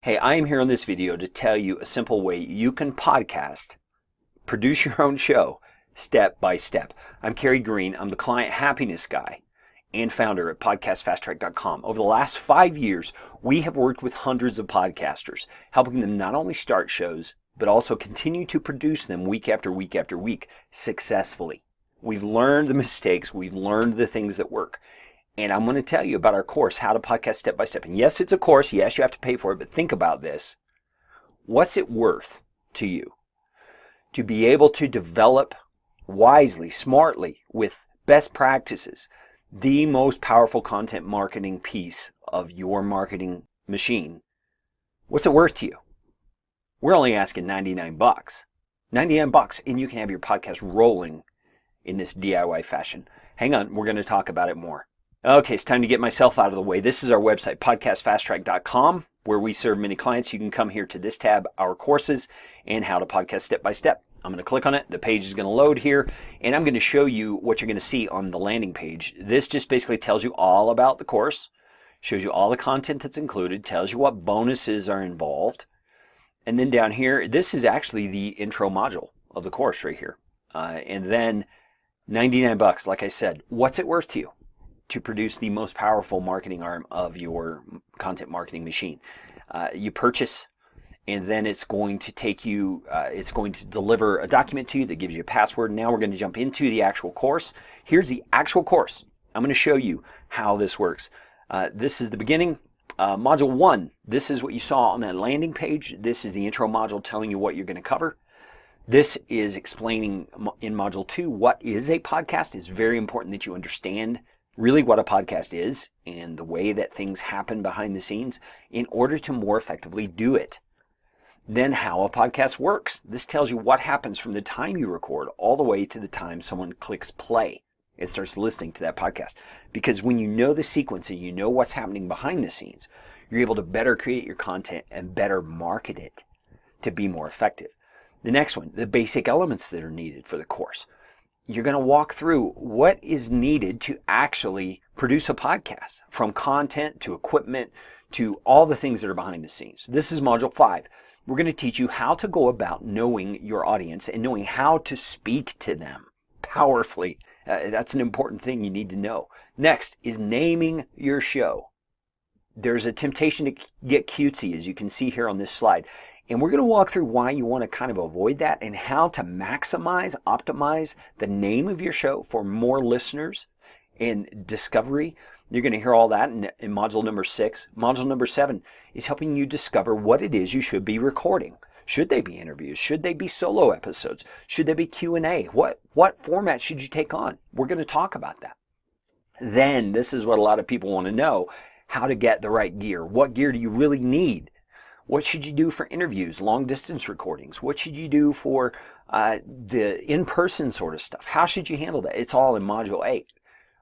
Hey, I am here on this video to tell you a simple way you can podcast, produce your own show, step by step. I'm Kerry Green. I'm the client happiness guy and founder at podcastfasttrack.com. Over the last 5 years, we have worked with hundreds of podcasters, helping them not only start shows, but also continue to produce them week after week after week successfully. We've learned the mistakes. We've learned the things that work. And I'm going to tell you about our course, How to Podcast Step by Step. And yes, it's a course. Yes, you have to pay for it. But think about this. What's it worth to you to be able to develop wisely, smartly, with best practices, the most powerful content marketing piece of your marketing machine? What's it worth to you? We're only asking $99. $99, and you can have your podcast rolling in this DIY fashion. Hang on, we're going to talk about it more. Okay, it's time to get myself out of the way. This is our website, podcastfasttrack.com, where we serve many clients. You can come here to this tab, Our Courses, and How to Podcast Step by Step. I'm going to click on it. The page is going to load here, and I'm going to show you what you're going to see on the landing page. This just basically tells you all about the course, shows you all the content that's included, tells you what bonuses are involved. And then down here, this is actually the intro module of the course right here. And then $99, like I said. What's it worth to you to produce the most powerful marketing arm of your content marketing machine? You purchase, and then it's going to take you, it's going to deliver a document to you that gives you a password. Now we're going to jump into the actual course. Here's the actual course. I'm going to show you how this works. This is the beginning. Module 1, this is what you saw on that landing page. This is the intro module telling you what you're going to cover. This is explaining in Module 2 what is a podcast. It's very important that you understand really what a podcast is and the way that things happen behind the scenes in order to more effectively do it. Then how a podcast works. This tells you what happens from the time you record all the way to the time someone clicks play. It starts listening to that podcast. Because when you know the sequence and you know what's happening behind the scenes, you're able to better create your content and better market it to be more effective. The next one, the basic elements that are needed for the course. You're going to walk through what is needed to actually produce a podcast, from content to equipment to all the things that are behind the scenes. This is Module 5. We're going to teach you how to go about knowing your audience and knowing how to speak to them powerfully. That's an important thing you need to know. Next is naming your show. There's a temptation to get cutesy, as you can see here on this slide. And we're going to walk through why you want to kind of avoid that and how to maximize, optimize the name of your show for more listeners and discovery. You're going to hear all that in Module number 6. Module number 7 is helping you discover what it is you should be recording. Should they be interviews? Should they be solo episodes? Should they be Q&A? What format should you take on? We're going to talk about that. Then, this is what a lot of people want to know, how to get the right gear. What gear do you really need? What should you do for interviews, long distance recordings? What should you do for the in-person sort of stuff? How should you handle that? It's all in Module 8.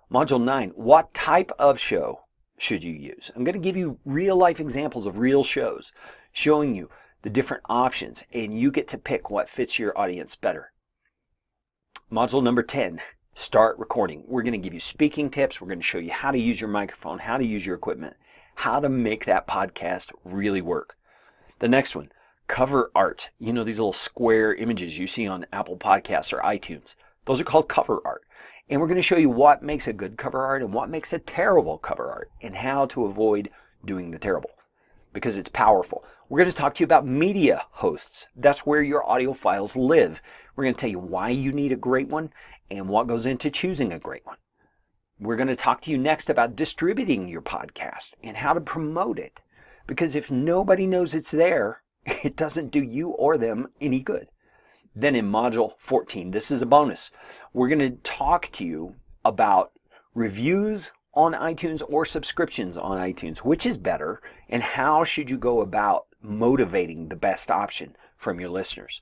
Module 9, what type of show should you use? I'm going to give you real life examples of real shows, showing you the different options, and you get to pick what fits your audience better. Module number 10, start recording. We're going to give you speaking tips. We're going to show you how to use your microphone, how to use your equipment, how to make that podcast really work. The next one, cover art. You know, these little square images you see on Apple Podcasts or iTunes. Those are called cover art. And we're going to show you what makes a good cover art and what makes a terrible cover art and how to avoid doing the terrible, because it's powerful. We're going to talk to you about media hosts. That's where your audio files live. We're going to tell you why you need a great one and what goes into choosing a great one. We're going to talk to you next about distributing your podcast and how to promote it. Because if nobody knows it's there, it doesn't do you or them any good. Then in Module 14, this is a bonus. We're going to talk to you about reviews on iTunes or subscriptions on iTunes. Which is better, and how should you go about motivating the best option from your listeners?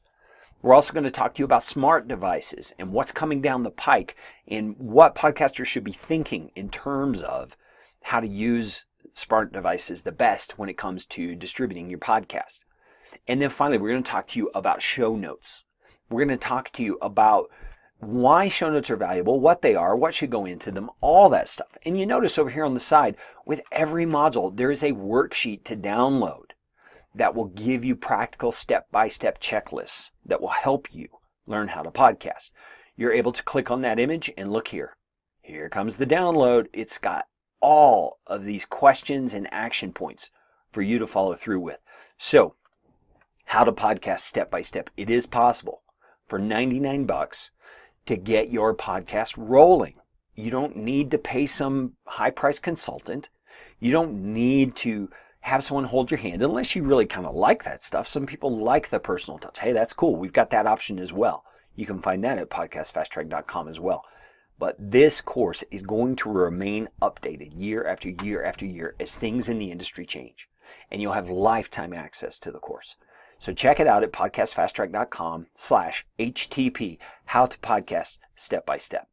We're also going to talk to you about smart devices and what's coming down the pike and what podcasters should be thinking in terms of how to use smart devices the best when it comes to distributing your podcast. And then finally, we're going to talk to you about show notes. We're going to talk to you about why show notes are valuable, what they are, what should go into them, all that stuff. And you notice over here on the side, with every module, there is a worksheet to download that will give you practical step-by-step checklists that will help you learn how to podcast. You're able to click on that image and look here. Here comes the download. It's got all of these questions and action points for you to follow through with. So, how to podcast step by step. It is possible for $99 to get your podcast rolling. You don't need to pay some high-priced consultant. You don't need to have someone hold your hand unless you really kind of like that stuff. Some people like the personal touch. Hey, that's cool. We've got that option as well. You can find that at podcastfasttrack.com as well. But this course is going to remain updated year after year after year as things in the industry change. And you'll have lifetime access to the course. So check it out at podcastfasttrack.com/HTP, how to podcast step by step.